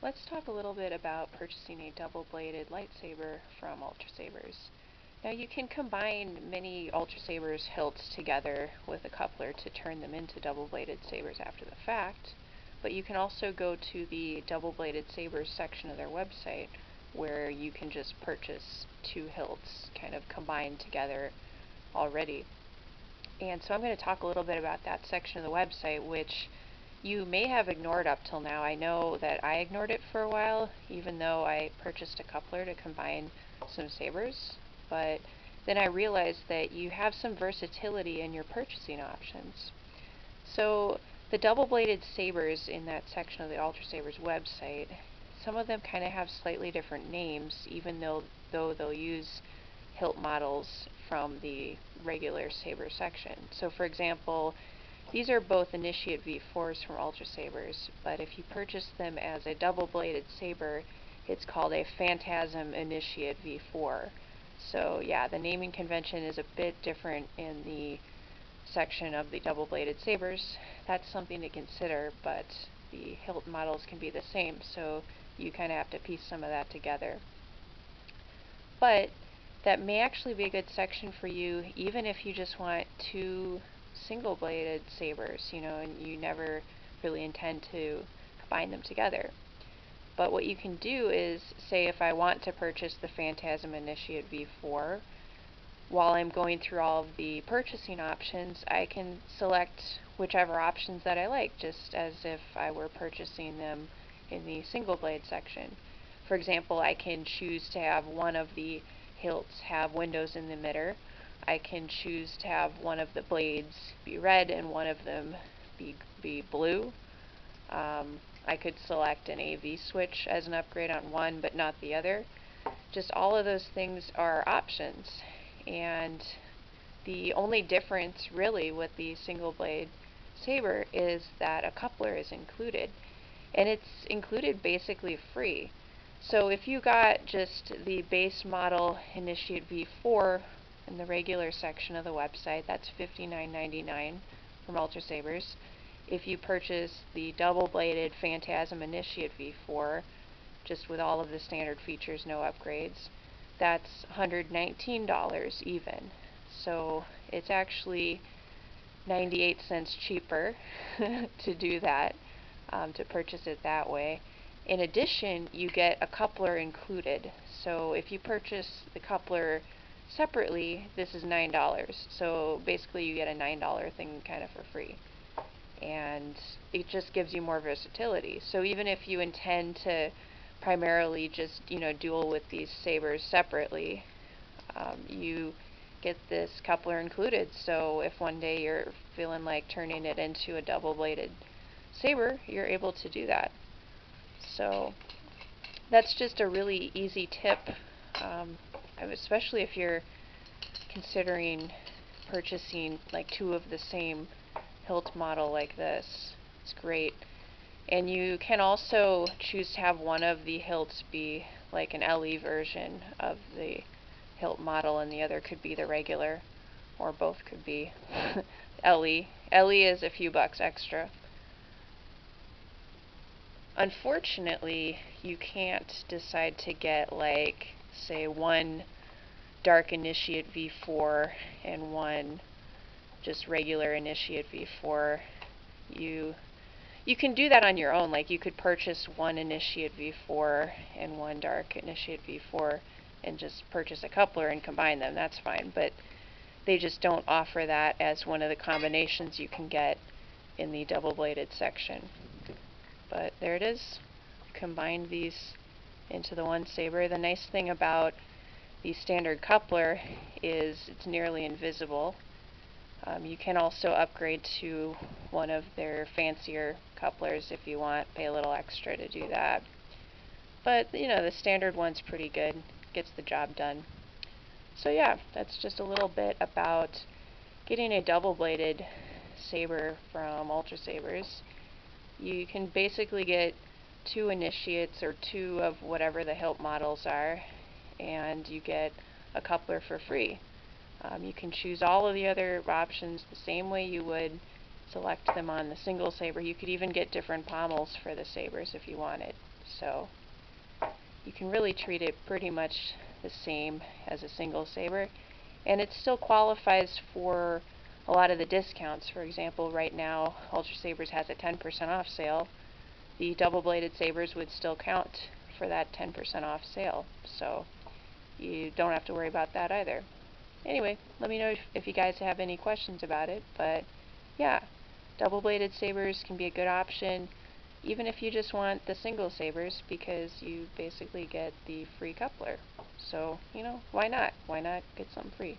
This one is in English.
let's talk a little bit about purchasing a double-bladed lightsaber from Ultrasabers. Now you can combine many Ultrasabers hilts together with a coupler to turn them into double-bladed sabers after the fact, but you can also go to the double-bladed sabers section of their website where you can just purchase two hilts kind of combined together already. And so I'm going to talk a little bit about that section of the website, which you may have ignored up till now. I know that I ignored it for a while, even though I purchased a coupler to combine some sabers, but then I realized that you have some versatility in your purchasing options. So the double-bladed sabers in that section of the Ultrasabers website, some of them kind of have slightly different names, even though they'll use hilt models from the regular saber section. So for example, these are both Initiate V4s from Ultrasabers, but if you purchase them as a double-bladed saber, it's called a Phantasm Initiate V4. So yeah, the naming convention is a bit different in the section of the double-bladed sabers. That's something to consider, but the hilt models can be the same, so you kind of have to piece some of that together. But that may actually be a good section for you, even if you just want two single-bladed sabers, and you never really intend to combine them together. But what you can do is, say if I want to purchase the Phantasm Initiate V4, while I'm going through all of the purchasing options, I can select whichever options that I like, just as if I were purchasing them in the single blade section. For example, I can choose to have one of the hilts have windows in the emitter. I can choose to have one of the blades be red and one of them be blue. I could select an AV switch as an upgrade on one but not the other. Just all of those things are options, and the only difference really with the single blade saber is that a coupler is included, and it's included basically free. So if you got just the base model Initiate V4 in the regular section of the website, that's $59.99 from Ultrasabers. If you purchase the double-bladed Phantasm Initiate V4, just with all of the standard features, no upgrades, that's $119 even. So it's actually 98 cents cheaper to do that, to purchase it that way. In addition, you get a coupler included. So if you purchase the coupler separately, this is $9. So basically you get a $9 thing kind of for free. And it just gives you more versatility. So even if you intend to primarily just, duel with these sabers separately, you get this coupler included. So if one day you're feeling like turning it into a double-bladed saber, you're able to do that. So that's just a really easy tip, especially if you're considering purchasing like two of the same hilt model like this. It's great. And you can also choose to have one of the hilts be like an LE version of the hilt model and the other could be the regular, or both could be LE. LE is a few bucks extra. Unfortunately, you can't decide to get, like, say, one Dark Initiate V4 and one just regular Initiate V4. You can do that on your own. Like, you could purchase one Initiate V4 and one Dark Initiate V4 and just purchase a coupler and combine them. That's fine, but they just don't offer that as one of the combinations you can get in the double-bladed section. But there it is. Combined these into the one saber. The nice thing about the standard coupler is it's nearly invisible. You can also upgrade to one of their fancier couplers if you want, pay a little extra to do that. But, the standard one's pretty good, gets the job done. So yeah, that's just a little bit about getting a double-bladed saber from Ultrasabers. You can basically get two initiates or two of whatever the hilt models are, and you get a coupler for free. You can choose all of the other options the same way you would, select them on the single saber. You could even get different pommels for the sabers if you wanted. So you can really treat it pretty much the same as a single saber, and it still qualifies for a lot of the discounts. For example, right now Ultrasabers has a 10% off sale. The double-bladed sabers would still count for that 10% off sale, so you don't have to worry about that either. Anyway, let me know if you guys have any questions about it, but yeah, double-bladed sabers can be a good option even if you just want the single sabers, because you basically get the free coupler. So, why not? Why not get some free?